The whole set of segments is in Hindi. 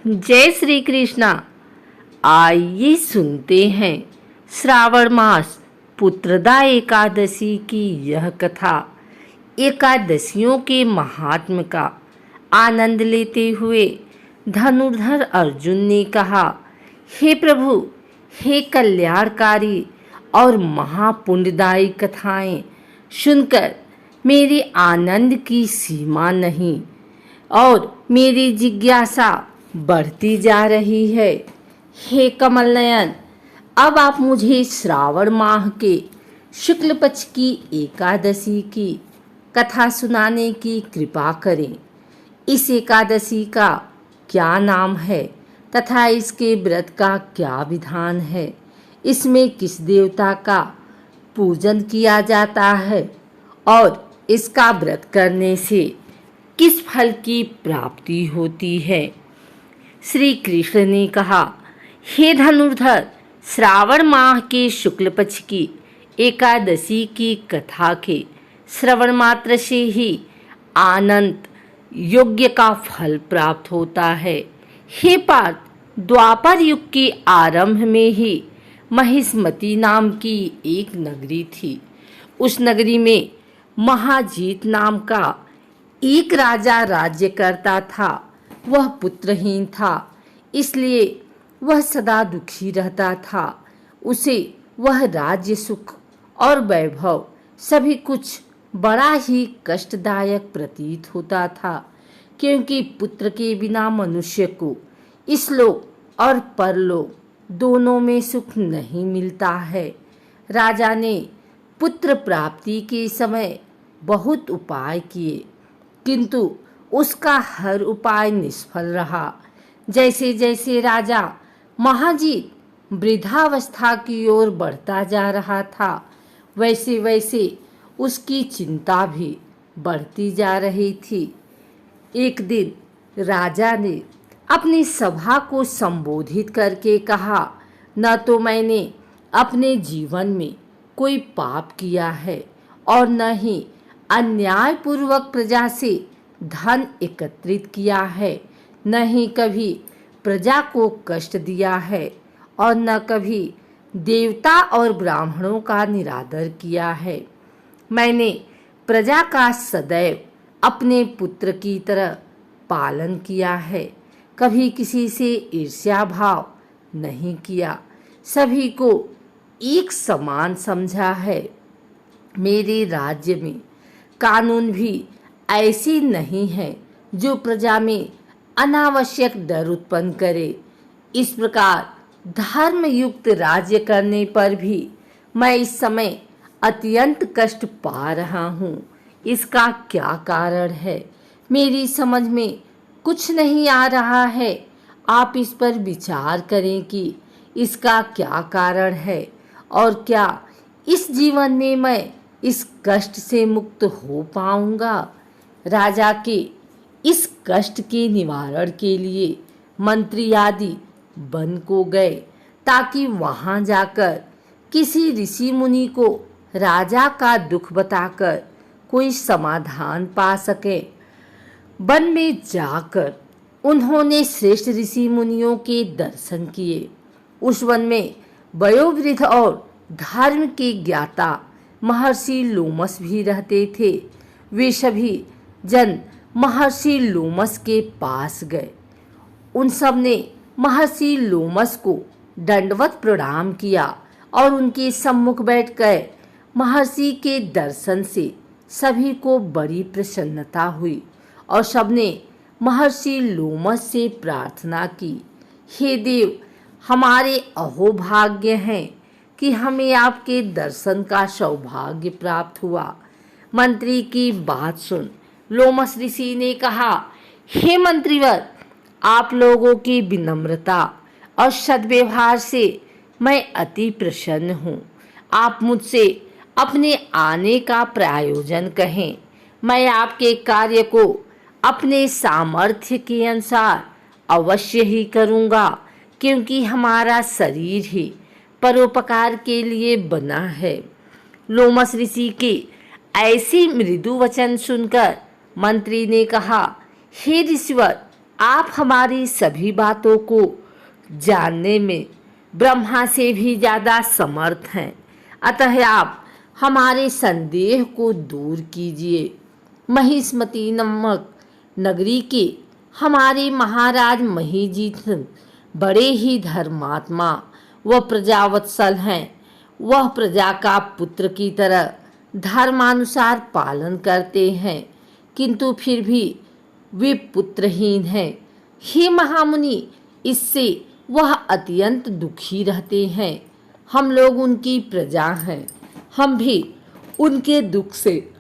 जय श्री कृष्णा। आइए सुनते हैं श्रावण मास पुत्रदा एकादशी की यह कथा। एकादशियों के महात्म्य का आनंद लेते हुए धनुर्धर अर्जुन ने कहा, हे प्रभु, हे कल्याणकारी और महापुण्यदायी कथाएं सुनकर मेरे आनंद की सीमा नहीं और मेरी जिज्ञासा बढ़ती जा रही है। हे कमल नयन, अब आप मुझे श्रावण माह के शुक्ल पक्ष की एकादशी की कथा सुनाने की कृपा करें। इस एकादशी का क्या नाम है तथा इसके व्रत का क्या विधान है? इसमें किस देवता का पूजन किया जाता है और इसका व्रत करने से किस फल की प्राप्ति होती है? श्री कृष्ण ने कहा, हे धनुर्धर, श्रावण माह के शुक्ल पक्ष की एकादशी की कथा के श्रवण मात्र से ही आनंद योग्य का फल प्राप्त होता है। हे पार्थ, द्वापर युग के आरंभ में ही महिष्मती नाम की एक नगरी थी। उस नगरी में महाजीत नाम का एक राजा राज्य करता था। वह पुत्रहीन था, इसलिए वह सदा दुखी रहता था। उसे वह राज्य सुख और वैभव सभी कुछ बड़ा ही कष्टदायक प्रतीत होता था, क्योंकि पुत्र के बिना मनुष्य को इस लोक और परलोक दोनों में सुख नहीं मिलता है। राजा ने पुत्र प्राप्ति के समय बहुत उपाय किए, किंतु उसका हर उपाय निष्फल रहा। जैसे जैसे राजा महाजीत वृद्धावस्था की ओर बढ़ता जा रहा था, वैसे वैसे उसकी चिंता भी बढ़ती जा रही थी। एक दिन राजा ने अपनी सभा को संबोधित करके कहा, न तो मैंने अपने जीवन में कोई पाप किया है और न ही अन्यायपूर्वक प्रजा से धन एकत्रित किया है, न ही कभी प्रजा को कष्ट दिया है और न कभी देवता और ब्राह्मणों का निरादर किया है। मैंने प्रजा का सदैव अपने पुत्र की तरह पालन किया है, कभी किसी से ईर्ष्या भाव नहीं किया, सभी को एक समान समझा है। मेरे राज्य में कानून भी ऐसी नहीं है जो प्रजा में अनावश्यक डर उत्पन्न करे। इस प्रकार धर्म युक्त राज्य करने पर भी मैं इस समय अत्यंत कष्ट पा रहा हूँ। इसका क्या कारण है, मेरी समझ में कुछ नहीं आ रहा है। आप इस पर विचार करें कि इसका क्या कारण है और क्या इस जीवन में मैं इस कष्ट से मुक्त हो पाऊंगा। राजा के इस कष्ट के निवारण के लिए मंत्री आदि वन को गए, ताकि वहां जाकर किसी ऋषि मुनि को राजा का दुख बताकर कोई समाधान पा सके। वन में जाकर उन्होंने श्रेष्ठ ऋषि मुनियों के दर्शन किए। उस वन में वयोवृद्ध और धर्म के ज्ञाता महर्षि लोमस भी रहते थे। वे सभी जन महर्षि लोमस के पास गए। उन सब ने महर्षि लोमस को दंडवत प्रणाम किया और उनके सम्मुख बैठकर महर्षि के दर्शन से सभी को बड़ी प्रसन्नता हुई और सबने महर्षि लोमस से प्रार्थना की, हे देव, हमारे अहोभाग्य हैं कि हमें आपके दर्शन का सौभाग्य प्राप्त हुआ। मंत्री की बात सुन लोमस ऋषि ने कहा, हे मंत्रीवर, आप लोगों की विनम्रता और सद्व्यवहार से मैं अति प्रसन्न हूँ। आप मुझसे अपने आने का प्रायोजन कहें। मैं आपके कार्य को अपने सामर्थ्य के अनुसार अवश्य ही करूँगा, क्योंकि हमारा शरीर ही परोपकार के लिए बना है। लोमस ऋषि के ऐसी मृदु वचन सुनकर मंत्री ने कहा, हे ऋषिवर, आप हमारी सभी बातों को जानने में ब्रह्मा से भी ज़्यादा समर्थ हैं। अतः आप हमारे संदेह को दूर कीजिए। महिष्मती नामक नगरी के हमारे महाराज महीजीत बड़े ही धर्मात्मा व प्रजावत्सल हैं। वह प्रजा का पुत्र की तरह धर्मानुसार पालन करते हैं, किंतु फिर भी वे पुत्रहीन हैं। हे महामुनि, इससे वह अत्यंत दुखी रहते हैं। हम लोग उनकी प्रजा हैं, हम भी उनके दुख से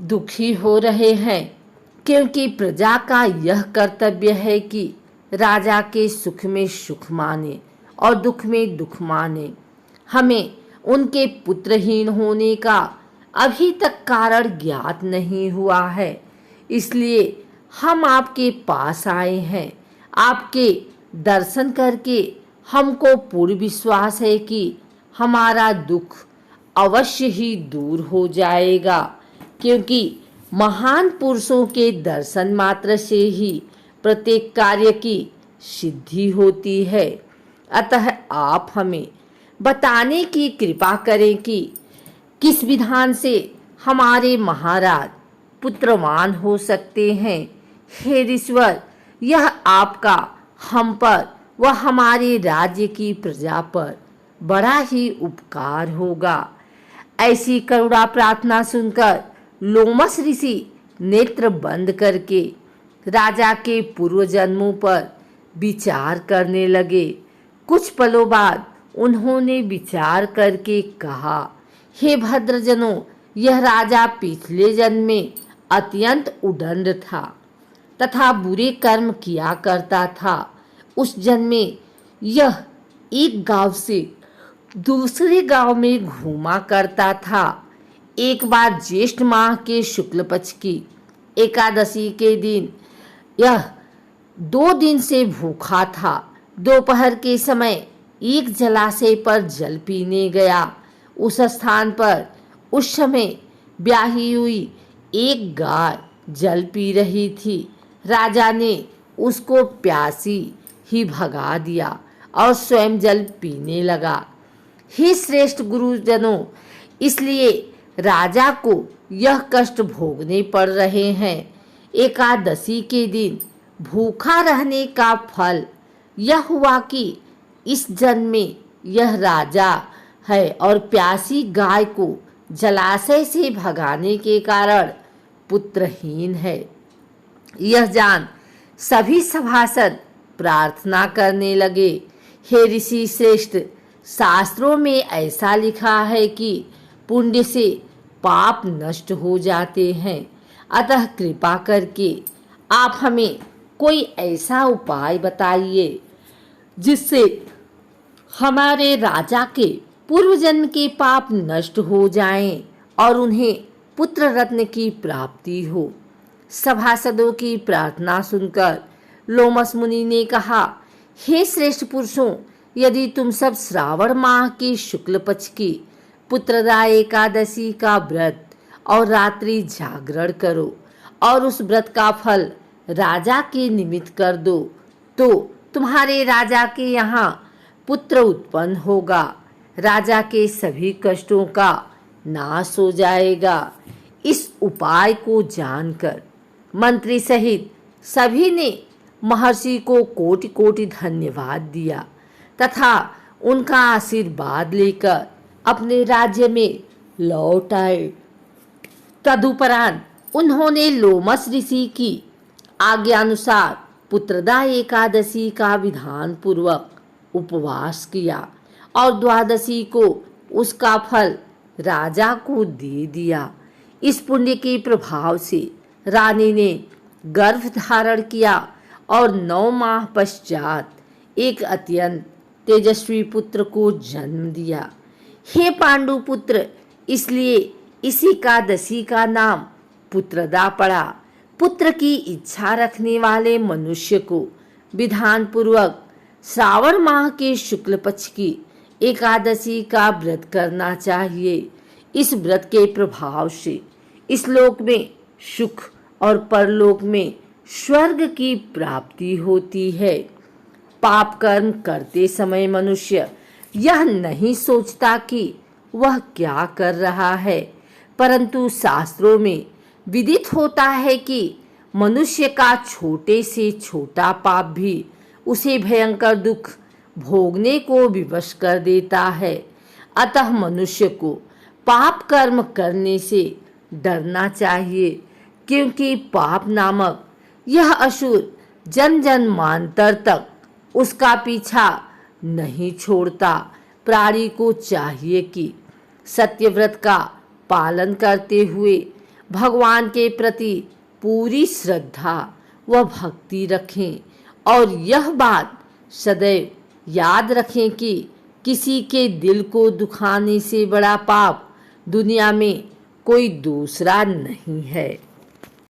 दुखी हो रहे हैं, क्योंकि प्रजा का यह कर्तव्य है कि राजा के सुख में सुख माने और दुख में दुख माने। हमें उनके पुत्रहीन होने का अभी तक कारण ज्ञात नहीं हुआ है, इसलिए हम आपके पास आए हैं। आपके दर्शन करके हमको पूर्ण विश्वास है कि हमारा दुख अवश्य ही दूर हो जाएगा, क्योंकि महान पुरुषों के दर्शन मात्र से ही प्रत्येक कार्य की सिद्धि होती है। अतः आप हमें बताने की कृपा करें कि किस विधान से हमारे महाराज पुत्रवान हो सकते हैं। हे ईश्वर, यह आपका हम पर व हमारे राज्य की प्रजा पर बड़ा ही उपकार होगा। ऐसी करुणा प्रार्थना सुनकर लोमस ऋषि नेत्र बंद करके राजा के पूर्व जन्मों पर विचार करने लगे। कुछ पलों बाद उन्होंने विचार करके कहा, हे भद्रजनों, यह राजा पिछले जन्म में अत्यंत उदंड था तथा बुरे कर्म किया करता था। उस जन्म में यह एक गांव से दूसरे गांव में घूमा करता था। एक बार ज्येष्ठ माह के शुक्ल पक्ष की एकादशी के दिन यह 2 दिन से भूखा था। दोपहर के समय एक जलाशय पर जल पीने गया। उस स्थान पर उस समय ब्याही हुई एक गाय जल पी रही थी। राजा ने उसको प्यासी ही भगा दिया और स्वयं जल पीने लगा। हे श्रेष्ठ गुरुजनों, इसलिए राजा को यह कष्ट भोगने पड़ रहे हैं। एकादशी के दिन भूखा रहने का फल यह हुआ कि इस जन्म में यह राजा है और प्यासी गाय को जलाशय से भगाने के कारण पुत्रहीन है। यह जान सभी सभासद प्रार्थना करने लगे, हे ऋषि श्रेष्ठ, शास्त्रों में ऐसा लिखा है कि पुण्य से पाप नष्ट हो जाते हैं। अतः कृपा करके आप हमें कोई ऐसा उपाय बताइए जिससे हमारे राजा के पूर्व जन्म के पाप नष्ट हो जाएं और उन्हें पुत्र रत्न की प्राप्ति हो। सभासदों की प्रार्थना सुनकर लोमस मुनि ने कहा, हे श्रेष्ठ पुरुषों, यदि तुम सब श्रावण माह की शुक्ल पक्ष की पुत्रदा एकादशी का व्रत और रात्रि जागरण करो और उस व्रत का फल राजा के निमित्त कर दो, तो तुम्हारे राजा के यहाँ पुत्र उत्पन्न होगा। राजा के सभी कष्टों का नाश हो जाएगा। इस उपाय को जानकर मंत्री सहित सभी ने महर्षि को कोटि कोटि धन्यवाद दिया तथा उनका आशीर्वाद लेकर अपने राज्य में लौट आए। तदुपरांत उन्होंने लोमस ऋषि की आज्ञानुसार पुत्रदा एकादशी का विधान पूर्वक उपवास किया और द्वादशी को उसका फल राजा को दे दिया। इस पुण्य के प्रभाव से रानी ने गर्भ धारण किया और 9 माह पश्चात एक अत्यंत तेजस्वी पुत्र को जन्म दिया। हे पांडु पुत्र, इसलिए इस एकादशी का नाम पुत्रदा पड़ा। पुत्र की इच्छा रखने वाले मनुष्य को विधान पूर्वक श्रावण माह के शुक्ल पक्ष की एकादशी का व्रत करना चाहिए। इस व्रत के प्रभाव से इस लोक में सुख और परलोक में स्वर्ग की प्राप्ति होती है। पाप कर्म करते समय मनुष्य यह नहीं सोचता कि वह क्या कर रहा है, परंतु शास्त्रों में विदित होता है कि मनुष्य का छोटे से छोटा पाप भी उसे भयंकर दुख भोगने को विवश कर देता है। अतः मनुष्य को पाप कर्म करने से डरना चाहिए, क्योंकि पाप नामक यह असुर जन्म जन्मांतर तक उसका पीछा नहीं छोड़ता। प्राणी को चाहिए कि सत्यव्रत का पालन करते हुए भगवान के प्रति पूरी श्रद्धा व भक्ति रखें और यह बात सदैव याद रखें कि किसी के दिल को दुखाने से बड़ा पाप दुनिया में कोई दूसरा नहीं है।